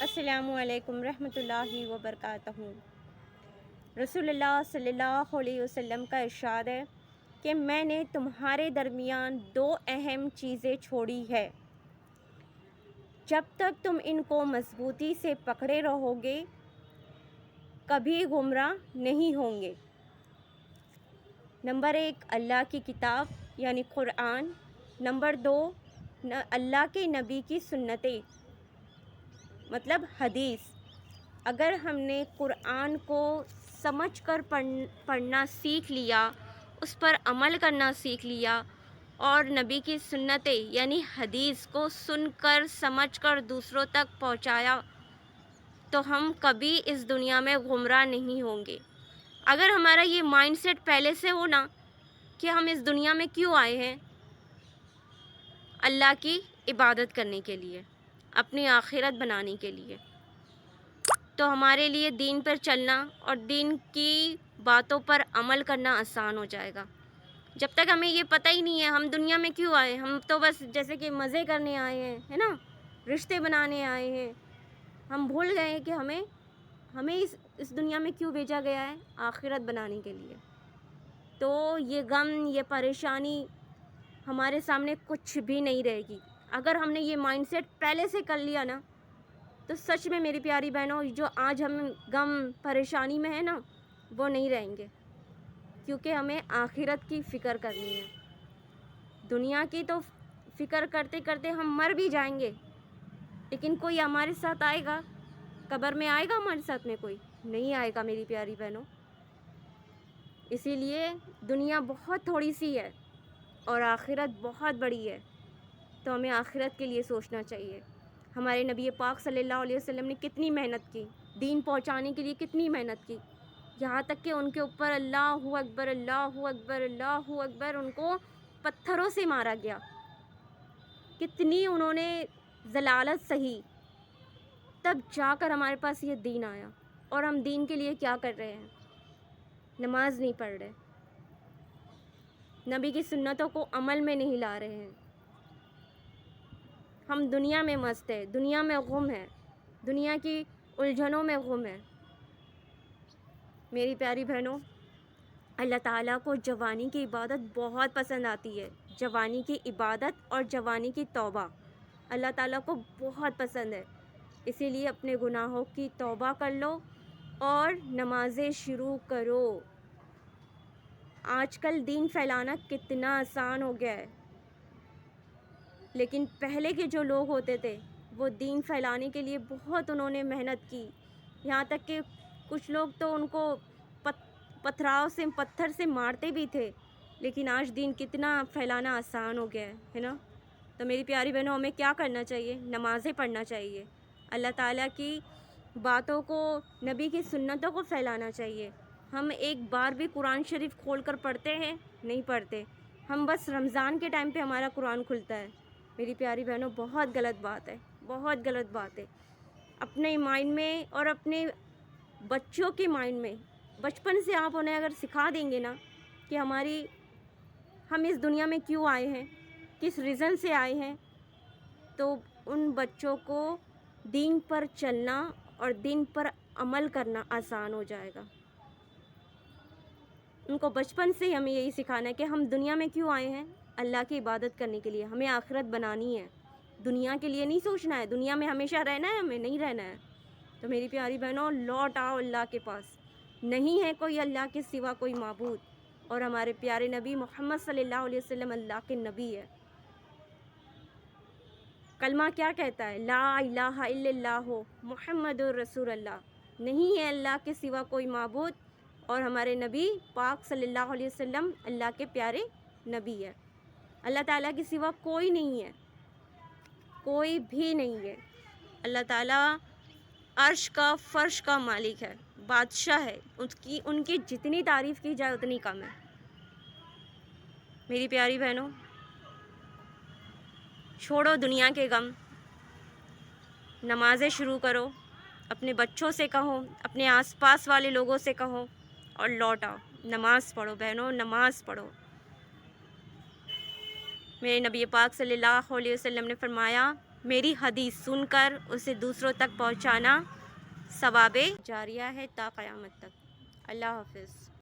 السلام علیکم رحمۃ اللہ وبرکاتہ۔ رسول اللہ صلی اللہ علیہ وسلم کا ارشاد ہے کہ میں نے تمہارے درمیان دو اہم چیزیں چھوڑی ہے، جب تک تم ان کو مضبوطی سے پکڑے رہو گے کبھی گمراہ نہیں ہوں گے۔ نمبر 1 اللہ کی کتاب یعنی قرآن، نمبر 2 اللہ کے نبی کی سنتیں مطلب حدیث۔ اگر ہم نے قرآن کو سمجھ کر پڑھنا سیکھ لیا، اس پر عمل کرنا سیکھ لیا، اور نبی کی سنتیں یعنی حدیث کو سن کر سمجھ کر دوسروں تک پہنچایا، تو ہم کبھی اس دنیا میں گمراہ نہیں ہوں گے۔ اگر ہمارا یہ مائنڈ سیٹ پہلے سے ہو نا کہ ہم اس دنیا میں کیوں آئے ہیں، اللہ کی عبادت کرنے کے لیے، اپنی آخرت بنانے کے لیے، تو ہمارے لیے دین پر چلنا اور دین کی باتوں پر عمل کرنا آسان ہو جائے گا۔ جب تک ہمیں یہ پتہ ہی نہیں ہے ہم دنیا میں کیوں آئے، ہم تو بس جیسے کہ مزے کرنے آئے ہیں، ہے نا، رشتے بنانے آئے ہیں، ہم بھول گئے ہیں کہ ہمیں اس دنیا میں کیوں بھیجا گیا ہے، آخرت بنانے کے لیے۔ تو یہ غم، یہ پریشانی ہمارے سامنے کچھ بھی نہیں رہے گی۔ اگر ہم نے یہ مائنڈ سیٹ پہلے سے کر لیا نا، تو سچ میں میری پیاری بہنوں، جو آج ہم غم پریشانی میں ہیں نا، وہ نہیں رہیں گے، کیونکہ ہمیں آخرت کی فکر کرنی ہے۔ دنیا کی تو فکر کرتے کرتے ہم مر بھی جائیں گے، لیکن کوئی ہمارے ساتھ آئے گا؟ قبر میں آئے گا ہمارے ساتھ میں؟ کوئی نہیں آئے گا میری پیاری بہنوں۔ اسی لیے دنیا بہت تھوڑی سی ہے اور آخرت بہت بڑی ہے، تو ہمیں آخرت کے لیے سوچنا چاہیے۔ ہمارے نبی پاک صلی اللہ علیہ وسلم نے کتنی محنت کی، دین پہنچانے کے لیے کتنی محنت کی، یہاں تک کہ ان کے اوپر اللہ اکبر اللہ اکبر اللہ اکبر، ان کو پتھروں سے مارا گیا، کتنی انہوں نے ذلالت سہی، تب جا کر ہمارے پاس یہ دین آیا۔ اور ہم دین کے لیے کیا کر رہے ہیں؟ نماز نہیں پڑھ رہے، نبی کی سنتوں کو عمل میں نہیں لا رہے ہیں، ہم دنیا میں مست ہیں، دنیا میں غم ہے، دنیا کی الجھنوں میں غم ہے۔ میری پیاری بہنوں، اللہ تعالیٰ کو جوانی کی عبادت بہت پسند آتی ہے، جوانی کی عبادت اور جوانی کی توبہ اللہ تعالیٰ کو بہت پسند ہے۔ اسی لیے اپنے گناہوں کی توبہ کر لو اور نمازیں شروع کرو۔ آج کل دین پھیلانا کتنا آسان ہو گیا ہے، لیکن پہلے کے جو لوگ ہوتے تھے وہ دین پھیلانے کے لیے بہت انہوں نے محنت کی، یہاں تک کہ کچھ لوگ تو ان کو پتھر سے مارتے بھی تھے، لیکن آج دین کتنا پھیلانا آسان ہو گیا ہے نا۔ تو میری پیاری بہنوں، ہمیں کیا کرنا چاہیے؟ نمازیں پڑھنا چاہیے، اللہ تعالیٰ کی باتوں کو، نبی کی سنتوں کو پھیلانا چاہیے۔ ہم ایک بار بھی قرآن شریف کھول کر پڑھتے ہیں؟ نہیں پڑھتے، ہم بس رمضان کے ٹائم پہ ہمارا قرآن کھلتا ہے۔ میری پیاری بہنوں، بہت غلط بات ہے، بہت غلط بات ہے۔ اپنے مائنڈ میں اور اپنے بچوں کے مائنڈ میں بچپن سے آپ انہیں اگر سکھا دیں گے نا کہ ہم اس دنیا میں کیوں آئے ہیں، کس ریزن سے آئے ہیں، تو ان بچوں کو دین پر چلنا اور دین پر عمل کرنا آسان ہو جائے گا۔ ان کو بچپن سے ہمیں یہی سکھانا ہے کہ ہم دنیا میں کیوں آئے ہیں، اللہ کی عبادت کرنے کے لیے، ہمیں آخرت بنانی ہے، دنیا کے لیے نہیں سوچنا ہے، دنیا میں ہمیشہ رہنا ہے، ہمیں نہیں رہنا ہے۔ تو میری پیاری بہنوں، لوٹ آؤ اللہ کے پاس، نہیں ہے کوئی اللہ کے سوا کوئی معبود، اور ہمارے پیارے نبی محمد صلی اللہ علیہ وسلم اللہ کے نبی ہے۔ کلمہ کیا کہتا ہے؟ لا الہ الا اللہ محمد الرسول اللہ، نہیں ہے اللہ کے سوا کوئی معبود، اور ہمارے نبی پاک صلی اللہ علیہ وسلم اللہ کے پیارے نبی ہے۔ اللہ تعالیٰ کے سوا کوئی نہیں ہے، کوئی بھی نہیں ہے۔ اللہ تعالیٰ عرش کا فرش کا مالک ہے، بادشاہ ہے، ان کی جتنی تعریف کی جائے اتنی کم ہے۔ میری پیاری بہنوں، چھوڑو دنیا کے غم، نمازیں شروع کرو، اپنے بچوں سے کہو، اپنے آس پاس والے لوگوں سے کہو، اور لوٹ آؤ، نماز پڑھو بہنوں، نماز پڑھو۔ میرے نبی پاک صلی اللہ علیہ وسلم نے فرمایا میری حدیث سن کر اسے دوسروں تک پہنچانا ثواب جاریہ ہے تا قیامت تک۔ اللہ حافظ۔